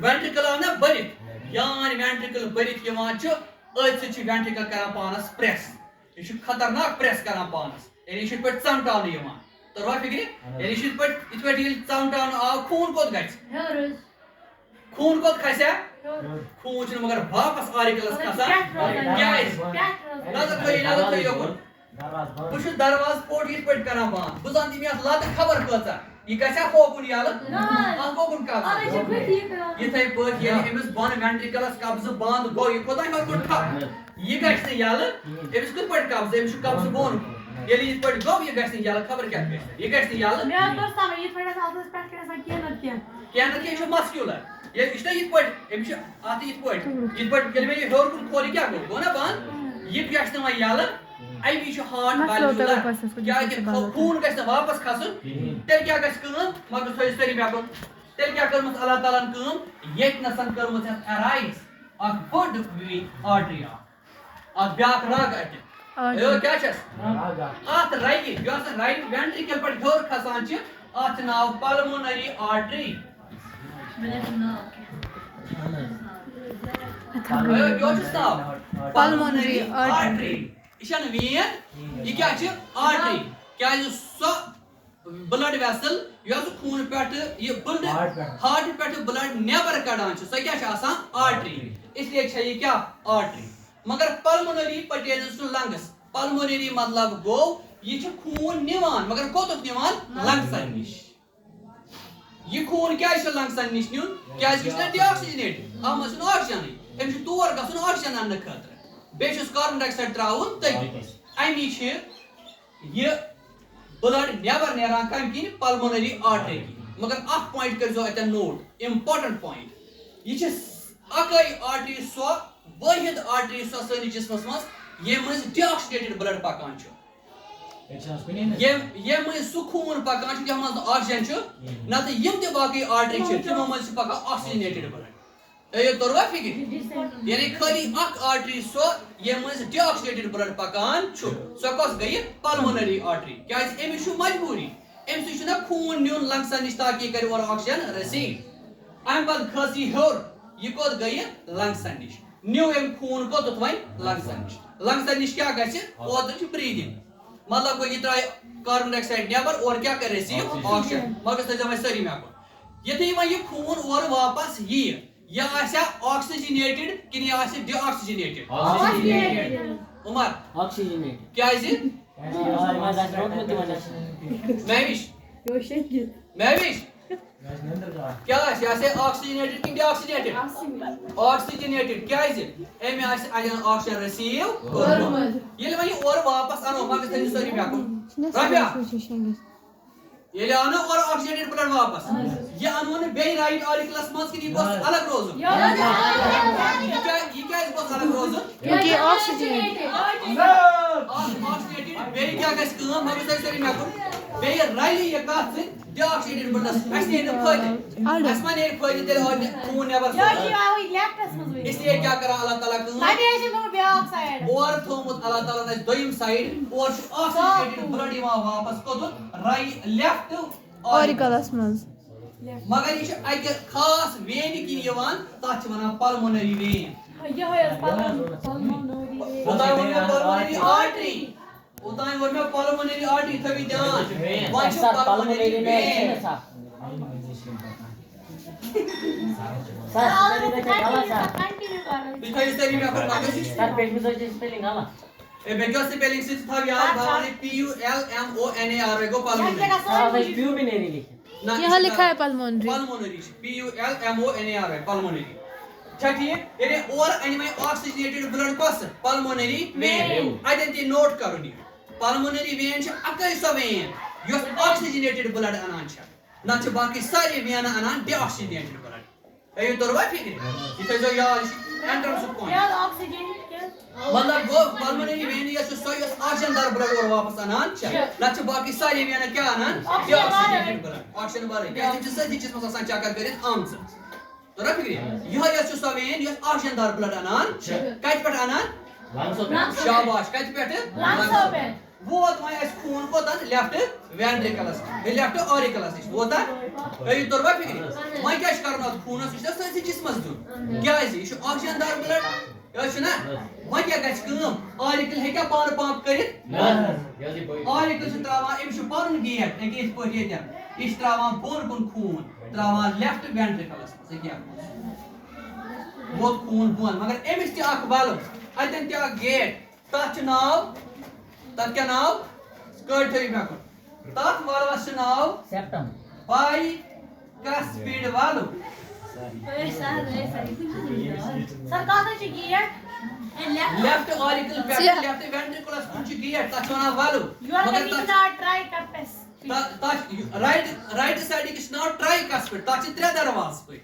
Speaker 1: وٮ۪نٹِرٛکٕل آو نا بٔرِتھ یان وٮ۪نٹِرٛکٕل بٔرِتھ یِوان چھُ أتھۍ سۭتۍ چھُ وٮ۪نٹِرٛکٕل کران پانَس پرٛٮ۪س یہِ چھُ خطرناک پرٛٮ۪س کران پانَس یعنی یہِ چھُ یِتھ پٲٹھۍ ژَمٹاونہٕ یِوان تۄروا فِکرِ یعنی یہِ چھُ یِتھ پٲٹھۍ ییٚلہِ ژَمٹاونہٕ آو خوٗن کوٚت گژھِ خوٗن کوٚت کھسہِ ہا خوٗن چھُنہٕ مگر واپس آرِکلس کھسان کیٛازِ نظر تھٲیِو یوکُن بہٕ چھُس دروازٕ پوٚٹ یِتھ پٲٹھۍ کران بنٛد بہٕ زن دِمہٕ یتھ لتہٕ خبر کۭژاہ یہِ گژھِ ہا ہوکُن یَلہٕ اَتھ کوکُن قبضہٕ یِتھَے پٲٹھۍ ییٚلہِ أمِس بۄنہٕ وٮ۪نٹِرٛکٕلس قبضہٕ بنٛد گوٚو یہِ کھوٚت نا ہیوٚر کُن ٹھپ یہِ گژھِ نہٕ یَلہٕ أمِس کِتھ پٲٹھۍ قبضہٕ أمِس چھُ قبضہٕ بۄن کُن ییٚلہِ یِتھ پٲٹھۍ گوٚو یہِ گژھِ نہٕ یَلہٕ خبر کیٛاہ گژھِ یہِ گژھِ نہٕ یَلہٕ کینٛہہ نتہٕ کینٛہہ یہِ چھُ مسکیوٗلر ییٚلہِ یہِ چھُ نا یِتھ پٲٹھۍ أمِس چھُ اَتھ یِتھ پٲٹھۍ ییٚلہِ مےٚ یہِ ہیوٚر کُن کھول یہِ کیٛاہ گوٚو گوٚو نا بنٛد یہِ گژھِ نہٕ وۄنۍ یَلہٕ اَمہِ وِزِ چھُ ہارٹ ویلیوٗلر کیٛازِ خوٗن گژھِ نہٕ واپس کھسُن تیٚلہِ کیٛاہ گژھِ کٲم مگر تھٲیِو سٲری مےٚ کُن تیٚلہِ کیٛاہ کٔرمٕژ اللہ تعالیٰ ہن کٲم ییٚتہِ نَسن کٔرمٕژ یَتھ ایرایز اکھ بٔڑ آرٹری اکھ بیٛاکھ رگ اَتہِ کیٛاہ چھَس اَتھ رگہِ یۄس رگہِ وٮ۪نٹِرٛکٕل پٮ۪ٹھ ہیوٚر کھسان چھِ اَتھ چھُ ناو پلمونری آرٹری کیٛاہ چھُس ناو پلمونری آرٹری یہِ چھَنہٕ وین یہِ کیٛاہ چھِ آرٹری کیٛازِ سۄ بٕلڈ ویسل یۄس خوٗنہٕ پٮ۪ٹھٕ یہِ بٕلڈ ہارٹہٕ پٮ۪ٹھٕ بٕلڈ نٮ۪بر کڑان چھِ سۄ کیٛاہ چھِ آسان آرٹری اسلیے چھےٚ یہِ کیٛاہ آرٹری مگر پلمونری پٔرٹینٕز ٹُو لنگٕس پلمونری مطلب گوٚو یہِ چھُ خوٗن نِوان مگر کوٚتُتھ نِوان لنگسن نِش یہِ خوٗن کیٛازِ چھُ لنگسن نِش نیُن کیٛازِ یہِ چھُ نا ڈی آکسِجنیٹِڈ اَتھ منٛز چھُنہٕ آکسیجنٕے أمِس چھُ تور گژھُن آکسیجن اَننہٕ خٲطرٕ بیٚیہِ چھُس کاربن ڈاے آکسایڈ تراوُن تٔتی اَمی چھِ یہِ بٕلڈ نٮ۪بر نیران کَمہِ کِنۍ پلمونری آرٹری کِنۍ مگر اکھ پویِنٹ کٔرۍزیو اَتٮ۪ن نوٹ اِمپاٹنٹ پویِنٹ یہِ چھِ اَکٲے آرٹری سۄ وٲحد آرٹری سۄ سٲنِس جسمس منٛز ییٚمہِ مٔنٛزۍ ڈی آکسِڈیٹِڈ بٕلڈ پکان چھُ ییٚمہِ مٔنٛزۍ سُہ خوٗن پکان چھُ یَتھ منٛز نہٕ آکسیجن چھُ نتہٕ یِم تہِ باقٕے آرٹری چھِ تِمو منٛز چھِ پکان آکسِجنیٹِڈ بٕلڈ توٚروا فِکرِ یعنی خٲلی اکھ آرٹری سۄ ییٚمہِ مٔنٛزۍ ڈی آکسِڈیٹِڈ بٕلڈ پکان چھُ سۄ کۄس گٔیہِ پلمونری آرٹری کیٛازِ أمِس چھُ مجبوٗری أمۍ سۭتۍ چھُنہ خوٗن نیُن لنگسن نِش تاکہِ یہِ کرِ اورٕ آکسیجن رٔسیٖو اَمہِ پتہٕ کھٔژ یہِ ہیوٚر یہِ کوٚت گٔیہِ لنگسن نِش نیوٗ أمۍ خوٗن کوٚتُتھ وۄنۍ لنگسن نِش لنگسن نِش کیٛاہ گژھِ اوترٕ چھِ بریٖدِنٛگ مطلب گوٚو یہِ ترٛایہِ کاربن ڈاے آکسایڈ نٮ۪بر اورٕ کیٛاہ کرِ رٔسیٖو آکسیجن مگر تھٲیزیو وۄنۍ سٲری مےٚ کُن یُتھُے وۄنۍ یہِ خوٗن اورٕ واپس یِیہِ یہِ آسیا آکسِجنیٹِڈ کِنہٕ یہِ آسہِ ڈی آکسِجنیٹِڈ عمر کیٛازِ مہوِش کیٛاہ آسہِ یہِ آسہِ آکسِجنیٹِڈ کِنہٕ ڈی آکسِجنیٹِڈ آکسِجنیٹِڈ کیٛازِ أمۍ آسہِ اَتٮ۪ن آکسیجن رٔسیٖو کوٚرمُت ییٚلہِ وۄنۍ یہِ اورٕ واپس اَنو مگر تھٲیِو سٲری مےٚ کُن رابیا ییٚلہِ آو نہ اورٕ آکسِجنیٹِڈ بٕلڈ واپس یہِ اَنو نہٕ بیٚیہِ رایٹ آرِکلس منٛز کِنہٕ یہِ گوٚژھ الگ روزُن یہِ کیٛازِ گوٚژھ الگ روزُن آکسِجنیٹِڈ بیٚیہِ کیٛاہ گژھِ کٲم مگر تھٲیِو سٲری مےٚ کُن بیٚیہِ رَلہِ یہِ کَتھ سۭتۍ ڈی آکسِڈیٹِڈ بٕلڈس اَسہِ نیرِ نہٕ فٲیدٕ اَسہِ ما نیرِ فٲیدٕ تیٚلہِ آو خوٗن نٮ۪بر اسلیے کیٛاہ کران اللہ تعالیٰ کٲم اورٕ تھوٚومُت اللہ تعالیٰ ہن اَسہِ دوٚیِم سایڈ اورٕ چھُ آکسِجنیٹِڈ بٕلڈ یِوان واپس کوٚتُتھ لیفٹ آرِکلس منٛز مگر یہ اکہ خاص وین کن یوان تتھ چھ ونان پلمونری وین اوتان وون مے پلمونری آرٹری اوتان وون مے پلمونری آرٹری تھوی دھیان وون چھ پلمونری وین تھوی سری مے کر مگر
Speaker 3: سر پیٹ میں سوچ سپیلنگ ہلا
Speaker 1: اے بیکو سپیلنگ سے تھا یاد Bhavani P U L M O N A R گو پلمونری
Speaker 3: پیو بھی نہیں لکھا
Speaker 2: یہاں لکھا ہے pulmonary
Speaker 1: pulmonary P U L M O N A R pulmonary ٹھیک یعنی اور انیمے آکسیجنیٹڈ بلڈ کس پلمونری وین آئیڈینٹی نوٹ کرن یہ پلمونری وین چھ اکے سو وین یس آکسیجنیٹڈ بلڈ انان چھ نہ چھ باقی ساری وین انان ڈی آکسیجنیٹڈ بلڈ ایو تروا فکر یہ تھو یاد انٹرنس پوائنٹ مطلب وہ پلمونری وین یہ سو یس آکسیجن دار بلڈ اور واپس انان چھ نہ چھ باقی ساری وین کیا انان ڈی آکسیجنیٹڈ بلڈ آکسیجن والے کیا چھ سدی جسمس آسان چکر کرت آمژ ترا فکر یہ یس سو وین یس آکسیجن دار بلڈ انان کت پٹ انان شاباش کت پٹ ووت وۄنۍ اَسہِ خوٗن کوٚتَن لیفٹ وینٹرِکلس لیفٹ آرِکلس نِش ووتا تۄہہِ توٚروا فِکرِ وۄنۍ کیٛاہ چھُ کَرُن اَتھ خوٗنس یہِ چھُ سٲرسٕے جِسمس دیُن کیٛازِ یہِ چھُ آکسیجن دار بلڈ یہِ چھُ نا وۄنۍ کیٛاہ گژھِ کٲم آرِکل ہیٚکیٛاہ پانہٕ پمپ کٔرِتھ آرِکل چھُ تراوان أمِس چھُ پنُن گیٹ أکہِ یِتھ پٲٹھۍ ییٚتٮ۪ن یہِ چھُ تراوان بۄن کُن خوٗن تراوان لیفٹ وینٹرِکلس منٛز أکیٛاہ ووت خوٗن بۄن مگر أمِس تہِ اکھ بلب اتٮ۪ن تہِ اکھ گیٹ تتھ چھُ ناو تتھ کیا ناو کٔڑ تھٲیِو مےٚ کُن تتھ والوَس چھُ ناو
Speaker 3: سیپٹم
Speaker 1: بائی کسپیڈ والو لیفٹ آرِکل پٮ۪ٹھ لیفٹ وینٹرِکلس کُن چھُ گیٹ تتھ چھِ ونان والو مگر تتھ رایٹ سایڈٕکۍ چھِ ناو ٹرائی کسپیڈ تتھ چھِ 3 دروازٕ پٔٹۍ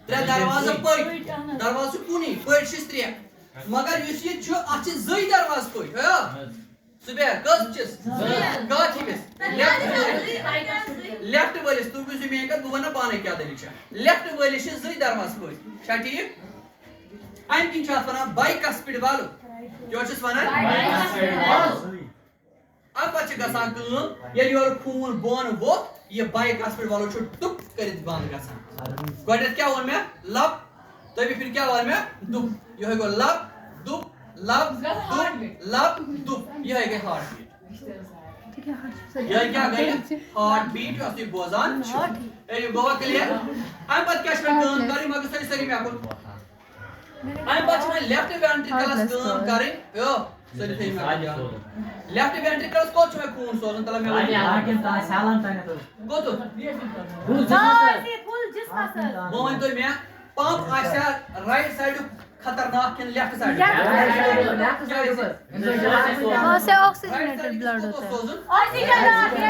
Speaker 1: 3 دروازٕ پٔٹۍ دروازٕ چھُ کُنی پٔٹۍ چھِس 3 مگر یُس یہِ چھُ اتھ چھِ 2 دروازٕ پٔٹۍ سُبیر کٔژ چھِس کتھ ہِوِس لیفٹ وٲلِس تُہۍ بوٗزِو میٲنۍ کتھ بہٕ ونہٕ پانے کیٛاہ دٔلیٖل چھےٚ لیفٹ وٲلِس چھِ 2 دروازٕ پٔٹۍ چھا ٹھیٖک امہِ کِنۍ چھِ اتھ ونان بائی کسپیڈ والو کیٛاہ چھِس ونان امہِ پتہٕ چھِ گژھان کٲم ییٚلہِ یورٕ خوٗن بۄن ووٚتھ یہِ بائی کسپیڈ والو چھُ ٹُک کٔرِتھ بنٛد گژھان گۄڈٕنیتھ کیٛاہ ووٚن مےٚ لب دوٚیمہِ پھِرِ کیٛاہ ووٚن مےٚ دُپ یِہوے گوٚو لب دُپ لب دُپ لب دُپ یِہوے گٔے ہارٹ بیٖٹ یِہوے کیٛاہ گٔے ہارٹ بیٖٹ یۄس تُہۍ بوزان چھِو یہِ گوٚوا کٕلیر امہِ پتہٕ کیٛاہ چھِ مےٚ کٲم کرٕنۍ مگر سٲری مےٚ کُن امہِ پتہٕ چھِ مےٚ لیفٹ وینٹرِکلس کٲم کرٕنۍ سٲری تھٲیِو مےٚ لیفٹ وینٹرِکلس کوٚت چھُ مےٚ خوٗن سوزُن تَلہ مےٚ کوٚتُر وۄنۍ ؤنۍتو مےٚ پمپ آسیا رایٹ سایڈُک خطرناک کِنہٕ لیفٹ سایڈُک
Speaker 2: وہاں سے آکسیجنیٹڈ بلڈ ہوتا ہے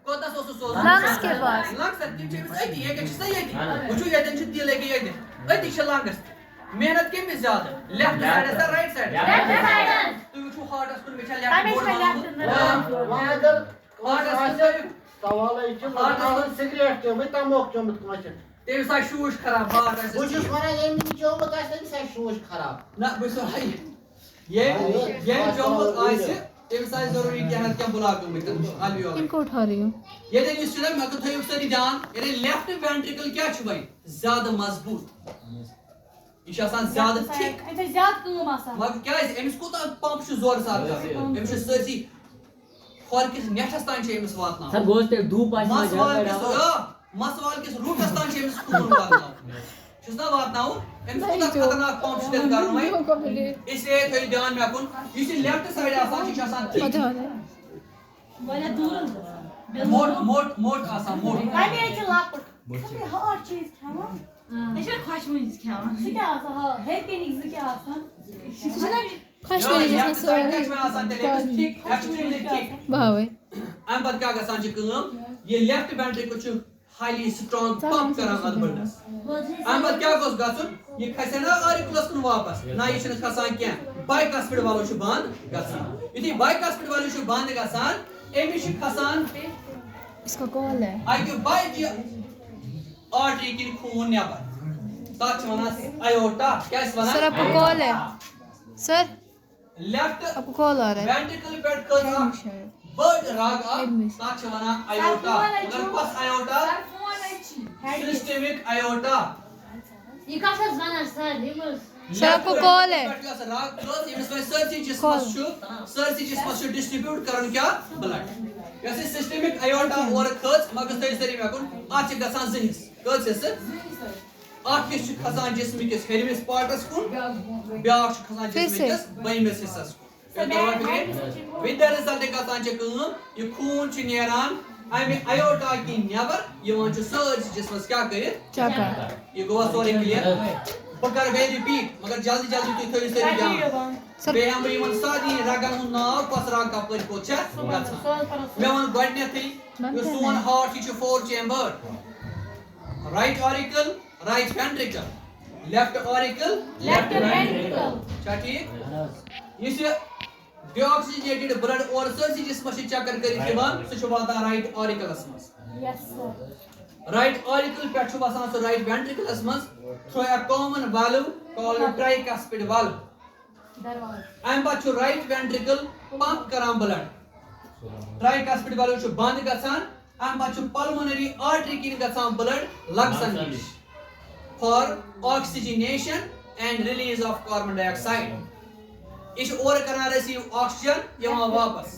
Speaker 1: کوتاہ اوس سوزُن
Speaker 2: لنگس کے پاس
Speaker 1: لنگس تِم چھِ أمِس أتی ییٚتٮ۪ن چھِ سۄ ییٚتی وٕچھِو ییٚتٮ۪ن چھِ دِل أکیٛاہ ییٚتٮ۪ن أتی چھِ لنگس محنت کٔمِس زیادٕ لیفٹ سایڈس یا رایٹ سایڈس تُہۍ وٕچھِو ہارٹس کُن مےٚ چھا لیفٹ بوٚڑ
Speaker 4: سگریٹ چومت تموک چومت کٲنٛسہِ
Speaker 1: تٔمِس آسہِ شوٗش خراب ہارٹ آسہِ
Speaker 4: بہٕ چھُس ونان ییٚمۍ نہٕ چومُت آسہِ تٔمِس آسہِ شوٗش خراب
Speaker 1: نہ بہٕ چھُس ونان ییٚمۍ چومُت آسہِ تٔمِس آسہِ ضروٗری کینٛہہ نتہٕ کینٛہہ بُلاک گٔمٕتۍ
Speaker 2: ان کو اٹھا رہی ہوں
Speaker 1: ییٚتٮ۪ن یُس چھُ نا مےٚ تھٲیِو سٲری دھیان ییٚلہِ لیفٹ وینٹرِکل کیٛاہ چھُ وۄنۍ زیادٕ مضبوٗط یہِ چھُ آسان زیادٕ تھِک مگر کیٛازِ أمِس کوٗتاہ پمپ چھُ زورٕ سان کرُن أمِس چھُ سٲرسٕے کھۄر کِس نیٚٹھس تانۍ چھِ أمِس واتناوُن مس وال کِس روٗٹس تانۍ چھِ أمِس خوٗن واتناوُن چھُس نا واتناوُن أمِس کوٗتاہ خطرناک پمپ چھُ تیٚلہِ کرُن وۄنۍ اِسلیے تھٲیِو دھیان مےٚ کُن یُس یہِ لیفٹ سایڈ آسان چھُ یہِ چھُ آسان تھِک موٹ آسان موٹ
Speaker 2: بھاوے
Speaker 1: امہِ پتہٕ کیٛاہ گژھان چھِ کٲم یہِ لیفٹ وینٹرِکل چھُ ہایلی سٹرانگ پمپ کران اتھ بلڈس امہِ پتہٕ کیٛاہ گوٚژھ گژھُن یہِ کھسہِ نا آرِکلس کُن واپس نہ یہِ چھُنہٕ کھسان کینٛہہ بائی کسپیڈ والو چھُ بنٛد گژھان یُتھُے بائی کسپیڈ والو چھُ بنٛد گژھان أمِس چھُ کھسان
Speaker 2: اس کا کال ہے
Speaker 1: اکہِ بجہِ آرٹری کِنۍ خوٗن نٮ۪بر تتھ چھِ ونان اَیوٹا کیٛاہ چھِ
Speaker 2: سر
Speaker 1: ونان
Speaker 2: آپ کو کال ہے سر
Speaker 1: لیفٹ
Speaker 2: آپ کو کال آ رہا ہے
Speaker 1: وینٹرِکل پٮ۪ٹھ کھٔژ اکھ بٔڑ رگ اکھ تتھ چھِ ونان اَیوٹا مگر کۄس اَیوٹا systemic aorta.
Speaker 5: یہ کس حظ ونان سر یمس
Speaker 2: سر کو کال ہے
Speaker 1: سرسی جسمس ڈسٹریبیوٹ کرن کیا بلڈ یہ سسٹمک ایورٹا اور کھس مگر تھے سری مکن ات چھ گژھان زٕ حصہٕ کٔژ حصہٕ اکھ حصہٕ چھُ کھسان جسم کِس ہیٚرمِس پارٹس کُن بیاکھ چھُ کھسان جسم کِس بٔنمِس حصس کُن ود د رِزلٹ گژھان چھِ کٲم یہ خوٗن چھُ نیران امہِ ایورٹا کِنۍ نیبر یِوان چھُ سٲرسٕے جسمس کیٛاہ کٔرِتھ
Speaker 2: چکر
Speaker 1: یہ گوٚوا سورُے کلیر بہٕ کرٕ بیٚیہِ رِپیٖٹ مگر جلدی جلدی تُہۍ تھٲیِو سٲری دھیان بیٚیہِ ہٮ۪مہٕ بہٕ یِمن سارنٕے رگن ہُنٛد ناو کۄس رگ کپٲرۍ کوٚت چھےٚ گژھان مےٚ ووٚن گۄڈٕنیتھٕے یُس سون ہارٹ یہِ چھُ 4 chamber right auricle right ventricle left auricle left ventricle چھا ٹھیٖک یُس یہِ ڈی آکسیجنیٹڈ بلڈ اور سٲرسٕے جسمس چھِ چکر کٔرِتھ یِوان سُہ چھُ واتان رایٹ آرِکلس منٛز رایٹ آرِکل پٮ۪ٹھ چھُ وسان سُہ رایٹ وینٹرِکلس منٛز through a common valve called tricuspid valve امہِ پتہٕ چھُ رایٹ وینٹرِکل پمپ کران بلڈ ٹرائیکاسپِڈ والو چھُ بند گژھان امہِ پتہٕ چھُ پلمونری آرٹری کِنۍ گژھان بلڈ لنگسن نِش for oxygenation and release of carbon ڈائی آکسائڈ یہ اور کران رسیو آکسیجن یوان واپس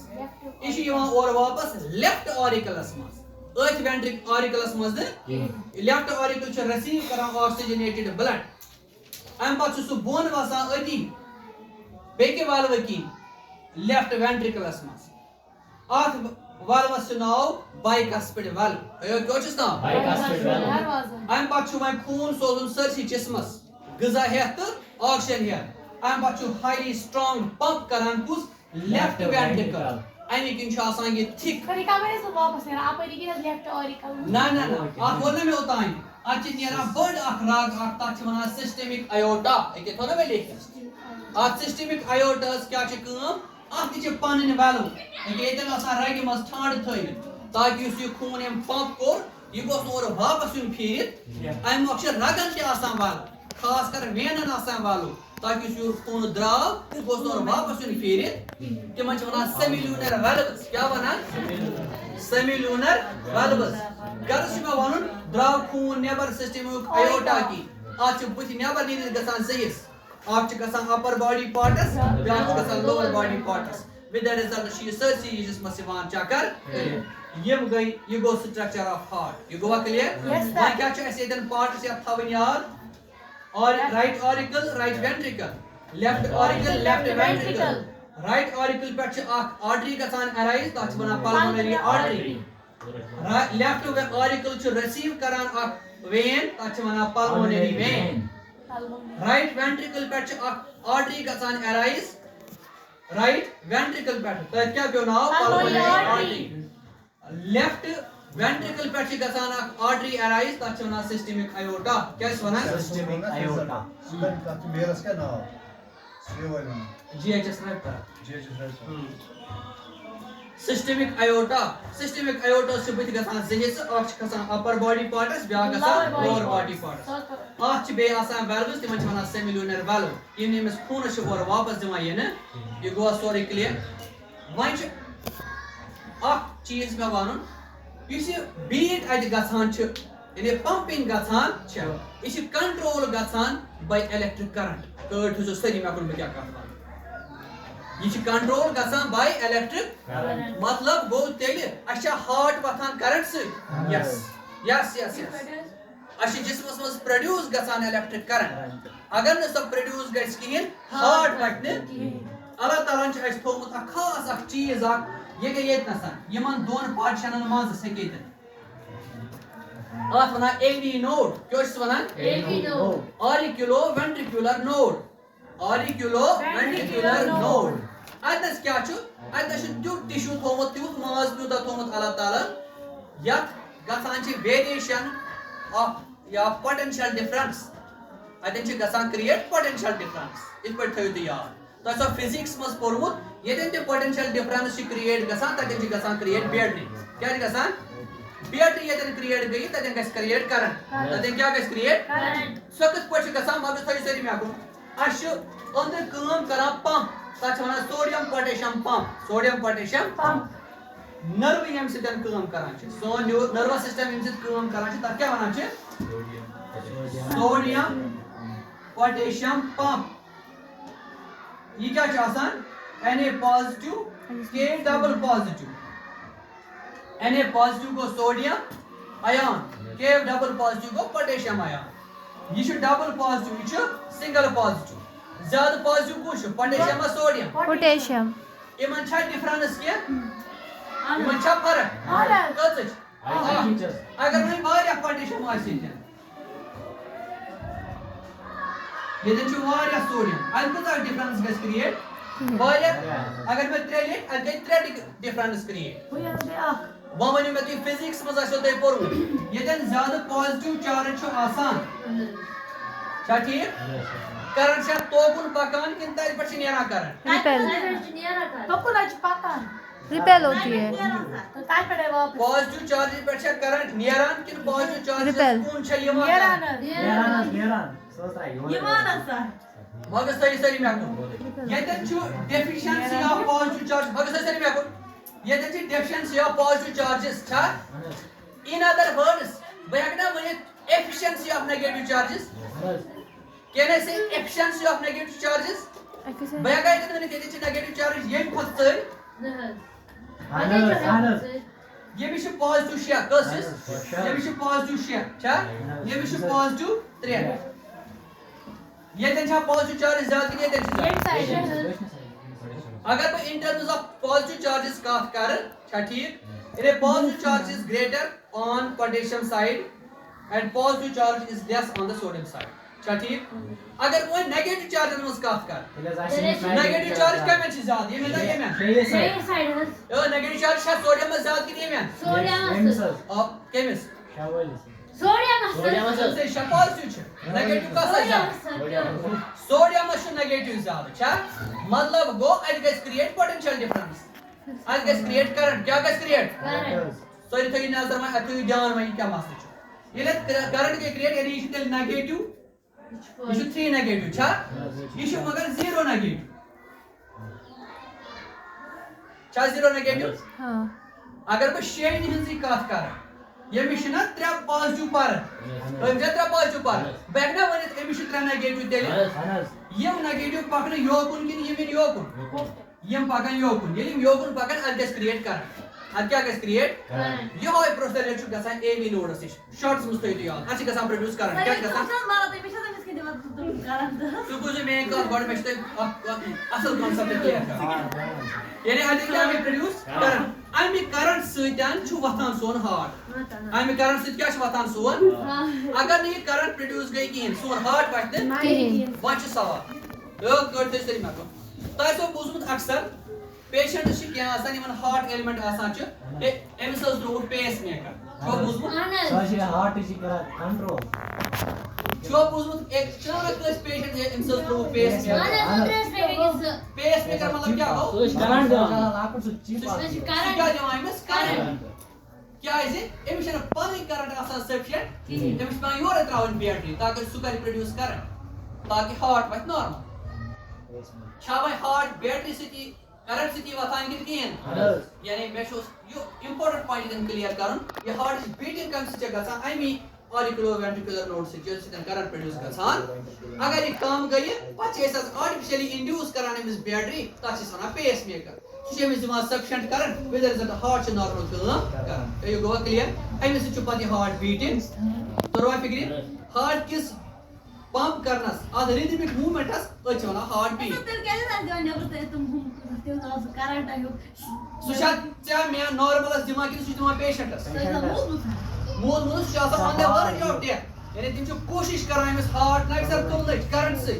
Speaker 1: یہ اور واپس لیفٹ آرِکلس مز ات وینٹرک آرِکلس مز لیفٹ آرِکل چھ رسیو کران آکسیجنیٹڈ بلڈ ام پتہ سہ بون وسان اتی بیٚکہِ والوٕ کِنۍ لیفٹ وینٹرکلس مز ات والوس چھ ناو بائیکاسپِڈ والو کیٛاہ چھُس ناو ام پتہ چھ وۄنۍ خوٗن سوزُن سٲرسٕے جسمس غذا ہٮ۪تھ تہٕ آکسیجن ہٮ۪تھ ام پتہ چھ ہایلی سٹرانگ پمپ کران کُس لیفٹ وینٹرکل امہِ کِنۍ چھُ آسان یہِ تھِک نہ اتھ ووٚن نہ مےٚ اوتانۍ اتھ چھِ نیران بٔڑ اکھ رگ اکھ تتھ چھِ ونان سسٹمک ایورٹا أکیاہ تھوٚو نہ مےٚ لیکھِتھ اتھ سسٹمک ایورٹاہس کیٛاہ چھِ کٲم اتھ تہِ چھِ پنٕنۍ ویلو أکیاہ ییٚتٮ۪ن آسان رگہِ منٛز ٹھانڈٕ تھٲوِتھ تاکہِ یُس یہِ خوٗن أمۍ پمپ کوٚر یہِ گوٚژھ نہٕ اورٕ واپس یُن پھیٖرِتھ امہِ مۄکھٕ چھِ رگن تہِ آسان ول خاص کر وینن آسان والو تاکہ یُس یہِ خوٗن درٛاو یہِ گوٚژھ نہٕ اورٕ واپس یُن پھیٖرِتھ تِمن چھِ ونان سیمِلیوٗنر ویلوز کیٛاہ ونان سیمِلیوٗنر ویلوز غرض چھُ مےٚ ونُن درٛاو خوٗن نیبر سسٹمُک ایورٹا کِنۍ اتھ چھِ بٕتھِ نیبر نیٖرِتھ گژھان زٕ حصہٕ اکھ چھُ گژھان اپر باڈی پارٹس بیاکھ چھُ گژھان lower body parts with the result چھُ یہِ سٲرسٕے جسمس یِوان چکر یِم گٔے یہِ گوٚو سٹرکچر آف ہارٹ یہِ گوٚوا کلیر وۄنۍ کیٛاہ چھُ اَسہِ ییٚتٮ۪ن پارٹس یتھ تھاوٕنۍ یاد right auricle right ventricle left auricle left ventricle right auricle پٮ۪ٹھ چھِ اکھ آرٹری گژھان ایرائز تتھ چھِ ونان پلمونری آرٹری لیفٹ آرِکل چھُ رسیو کران اکھ وین تتھ چھِ ونان پلمونری وین رائٹ وینٹرکل پٮ۪ٹھ چھِ اکھ آرٹری گژھان ایرائز رائٹ وینٹرکل پٮ۪ٹھ تتھ کیٛاہ پیٚو ناو پلمونری آرٹری لیفٹ وینٹرکل پٮ۪ٹھ چھِ گژھان اکھ آرٹری ایرائز تتھ چھِ ونان سسٹمک ایورٹا کیٛاہ چھِ ونان
Speaker 6: سسٹمک ایورٹا تتھ چھُ بیرس کیٛاہ ناو
Speaker 1: G H S systemic aorta systemic ایورٹاہس چھِ بٕتھِ گژھان زٕ حصہٕ اکھ چھُ کھسان اپر باڈی پارٹس بیاکھ گژھان لوور باڈی پارٹس اتھ چھِ بیٚیہِ آسان ویلوز تِمن چھِ ونان سیمِلیوٗنر ویلو یِم نہٕ أمِس خوٗنس چھِ اورٕ واپس دِوان یِنہٕ یہِ گوٚوا سورُے کلیر وۄنۍ چھُ اکھ چیٖز مےٚ ونُن یُس یہِ بیٖٹ اتہِ گژھان چھِ یعنی پمپنگ گژھان چھِ یہِ چھِ کنٹرول گژھان باے الیکٹرک کرنٹ تٲڑ تھٲیزیو سٲری مےٚ کُن بہٕ کیٛاہ کتھ ونہٕ یہ کنٹرول گژھان باے الیکٹرک مطلب گوٚو تیٚلہِ اَسہِ چھا ہارٹ وتھان کرنٹ سۭتۍ یس یس یس یس اَسہِ چھِ جسمس منٛز پروڈیوس گژھان الیکٹرک کرنٹ اگر نہٕ سۄ پروڈیوس گژھِ کِہیٖنۍ ہارٹ وتھِ نہٕ اللہ تعالیٰ ہن چھُ اَسہِ تھوٚومُت اکھ خاص اکھ چیٖز اکھ یہِ گٔے ییٚتنس یِمن دۄن پارٹِشنن منٛز ہیٚکہِ ییٚتٮ۪ن اتھ ونان اے وی نوڈ کیٛاہ چھِس ونان آرِکیولو وینٹرکیولر نوڈ آرِکیولو وینٹرکیولر نوڈ اتنس کیٛاہ چھُ اتنس چھُ تیُتھ ٹِشوٗ تھوٚومُت تیُتھ ماز تیوٗتاہ تھوٚومُت اللہ تعالیٰ ہن یتھ گژھان چھِ ویریشن آف یا پوٹینشل ڈفرنس اتٮ۪ن چھِ گژھان کریٹ پوٹینشل ڈفرنس یِتھ پٲٹھۍ تھٲیِو تُہۍ یاد تۄہہِ چھو فزکس منٛز پوٚرمُت ییٚتٮ۪ن تہِ پوٹینشل ڈفرنس چھِ کریٹ گژھان تتٮ۪ن چھِ گژھان کریٹ بیٹری کیٛاہ چھِ گژھان بیٹری ییٚتٮ۪ن کریٹ گٔیہِ تتٮ۪ن گژھِ کریٹ کرنٹ تتٮ۪ن کیٛاہ گژھِ کریٹ سۄ کِتھ پٲٹھۍ چھِ گژھان مگر تھٲیِو سٲری مےٚ کُن اَسہِ چھُ أنٛدرٕ کٲم کران پمپ تتھ چھِ ونان sodium potassium pump sodium potassium pump nerve یم سۭتۍ کٲم کران چھِ سون نروس سسٹم یم سۭتۍ کٲم کران چھِ تتھ کیٛاہ ونان چھِ سوڈیم پوٹیشیم پمپ یہ کیا چھُ آسان Na positive K double positive Na positive گو sodium ion K double positive گو پوٹیشیم ایان یہ چھُ ڈبل پازٹو یہ چھُ سنگل پازٹو زیادٕ پازٹو کُس چھُ پوٹیشیم یا سوڈیم
Speaker 2: پوٹیشیم
Speaker 1: یمن چھا ڈفرنس کینٛہہ یمن چھا فرق کۭژ اگر وۄنۍ واریاہ پوٹیشیم آسہِ ییٚتٮ۪ن چھُ واریاہ سوڈیم اتہِ کۭژاہ ڈفرنس گژھِ کریٹ واریاہ اگر مےٚ 3 لیکھ اتہِ گٔے 3 ڈفرنس کریٹ وۄنۍ ؤنِو مےٚ تُہۍ فزکس منٛز آسیو تۄہہِ پوٚرمُت ییٚتٮ۪ن زیادٕ پازٹِو چارج چھُ آسان چھا ٹھیٖک کرنٹ چھا توکُن پکان کِنہٕ تتہِ پٮ۪ٹھ چھِ نیران کرنٹ
Speaker 2: ریپیل ہوتی ہے
Speaker 1: پازٹِو چارجز پٮ۪ٹھ چھا کرنٹ نیران کِنہٕ پازٹِو چارجز کُن چھا یِوان مگر سٲری مےٚ کُن ییٚتٮ۪ن چھُ ڈیفِشنسی آف پازٹِو چارج مگر سٲری مےٚ کُن ییٚتٮ۪ن چھِ ڈیفِشنسی آف پازٹِو چارجز چھا ان ادر ورڈس بہٕ ہٮ۪کہٕ نا ؤنِتھ efficiency of negative charges can I say efficiency of negative charges بہٕ ہٮ۪کا ییٚتٮ۪ن ؤنِتھ ییٚتٮ۪ن چھِ نیگیٹِو چارج ییٚمہِ کھۄتہٕ ژٔرۍ ییٚمِس چھِ پازٹِو 6 کٔژ ییٚمِس چھِ پازٹِو 6 چھا ییٚمِس چھِ پازٹِو 3 ییٚتٮ۪ن چھا پازٹِو چارج زیادٕ کِنہٕ ییٚتٮ۪ن چھِ زیادٕ اگر بہٕ in terms of positive charges کتھ کرٕ چھا ٹھیٖک یعنی positive charge is greater on potassium side and positive charge is less on the sodium side چھا ٹھیٖک اگر بہٕ وۄنۍ نیگیٹِو چارجن منٛز کتھ کرٕ نیگیٹِو چارج کمٮ۪ن چھِ زیادٕ ییٚمٮ۪ن یا ییٚمٮ۪ن نیگیٹِو چارج چھا سوڈیم منٛز زیادٕ کِنہٕ ییٚمٮ۪ن کٔمِس شےٚ پازٹِو چھِ نیگیٹِو کَس زیادٕ سوڈیمس چھُ نیگیٹِو زیادٕ چھا مطلب گوٚو اَتہِ گژھِ کریٹ پوٹینشل ڈفرنس اَتہِ گژھِ کریٹ کرنٹ کیٛاہ گژھِ کریٹ سٲری تھٲیِو نظر وۄنۍ اَتہِ تھٲیِو دھیان وۄنۍ یہِ کیٛاہ مسلہٕ چھُ ییٚلہِ اَتہِ کرنٹ گٔے کریٹ یعنی یہِ چھُ تیٚلہِ نیگیٹِو یہ 3 نیگیٹو چھا یہ مگر 0 نیگیٹو چھا 0 نیگیٹو اگر بہ 6 ہنزی کت کر یمس چھنا 3 پازٹِو پر ام چھا 3 پازٹِو پر بہ ہیٚکہٕ نا ؤنِتھ أمِس چھِ 3 نیگیٹو تیٚلہِ یِم نیگیٹو پکنہٕ یوکُن کِنہٕ یِم یِن یوکُن یِم پکن یوکُن ییٚلہِ یِم یوکُن پکن اتھ گژھِ کریٹ کرنٹ اتھ کیٛاہ گژھِ کریٹ یِہوے پروسیجر چھُ گژھان اے وی نوڈس نِش شارٹس منٛز تھٲیِو یاد اتھ چھِ گژھان پروڈیوس کرنٹ کیٛاہ چھِ گژھان تُہۍ بوٗزِو میٲنۍ کتھ گۄڈٕ مےٚ چھِ تۄہہِ اصل کانسیپٹ کلیئر کران یعنی اتہِ کیٛاہ گٔے پروڈیوس کرنٹ امہِ کرنٹ سۭتۍ چھُ وۄتھان سون ہارٹ امہِ کرنٹ سۭتۍ کیٛاہ چھُ وۄتھان سون اگر نہٕ یہِ کرنٹ پروڈیوس گٔے کِہیٖنۍ سون ہارٹ وۄتھِ نہٕ وۄنۍ چھُ سوال کٔڑۍ تھٲیِو سٲری مےٚ کُن تۄہہِ آسیو بوٗزمُت اکثر پیشنٹس چھِ کینٛہہ آسان یِمن ہارٹ ایلمنٹ آسان چھِ أمِس حظ درٛوٗکھ پیس میکر چھُوا بوٗزمُت چھُوا بوٗزمُت اچانک ٲسۍ پیشنٹ أمِس حظ درٛوٗکھ پیس پیس میکر مطلب کیٛاہ گوٚو سُہ کیٛاہ دِوان أمِس کرنٹ کیٛازِ أمِس چھنہٕ پنٕنۍ کرنٹ آسان سفیشنٹ أمِس چھِ پیوان یورے تراوٕنۍ بیٹری تاکہِ سُہ کرِ پروڈیوس کرنٹ تاکہِ ہارٹ وۄتھِ نارمل چھا وۄنۍ ہارٹ بیٹری سۭتی کرنٹ سۭتی وۄتھان کِنہٕ کِہیٖنۍ یعنی مےٚ چھُ یہِ اِمپاٹنٹ پویِنٹ ییٚتٮ۪ن کلیر کرُن یہِ ہارٹٕچ بیٖٹِنٛگ کمہِ سۭتۍ چھِ گژھان امی آرِکیولو وینٹرکیولر نوڈ سۭتۍ ییٚمہِ سۭتۍ کرنٹ پروڈیوس گژھان اگر یہِ کم گٔیہِ پتہٕ چھِ أسۍ اتھ آرٹِفِشلی انڈیوٗس کران أمِس بیٹری تتھ چھِ أسۍ ونان پیس میکر سُہ چھُ أمِس دِوان sufficient current with result heart چھُ نارمل کٲم کران تۄہہِ گوٚوا کلیر امہِ سۭتۍ چھُ پتہٕ یہِ ہارٹ بیٖٹِنٛگ توروا فکرِ ہارٹ کِس پمپ کرنس اتھ ریدمِک موٗمینٹس أسۍ چھِ ونان ہارٹ بیٖٹ سُہ چھا ژےٚ مےٚ نارملس دِوان کِنہٕ سُہ چھُ دِوان پیشنٹس موٗدمُت سُہ چھُ آسان on the verge of death یعنی تِم چھِ کوٗشش کران أمِس ہارٹ نَکسر تُلنٕچ کرنٹ سۭتۍ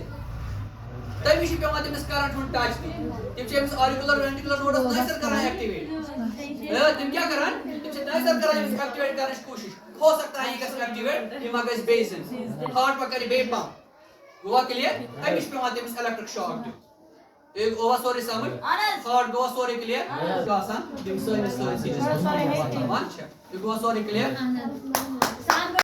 Speaker 1: تٔمِس چھِ پیوان تٔمِس کرنٹ ہُنٛد ٹچ دِیُن تِم چھِ أمِس آرِکیولر وینٹرکیولر نوڈس نَکسر کران ایکٹِویٹ تِم کیٛاہ کران تِم چھِ نَکسر کران أمِس ایکٹِویٹ کرنٕچ کوٗشش ہو سکتا ہے یہِ گژھِ ایکٹِویٹ یہِ ما گژھِ بیٚیہِ زِنٛدٕ ہارٹ ما کرِ بیٚیہِ پمپ گوٚوا کلیر أمِس چھِ پیوان تٔمِس الیکٹرک شاک دیُن گوٚوا سورُے سمجھ ہارٹ گوٚوا سورُے کلیر چھُ آسان یِم سٲنِس سٲنِس یہِ گوٚوا سورُے کلیر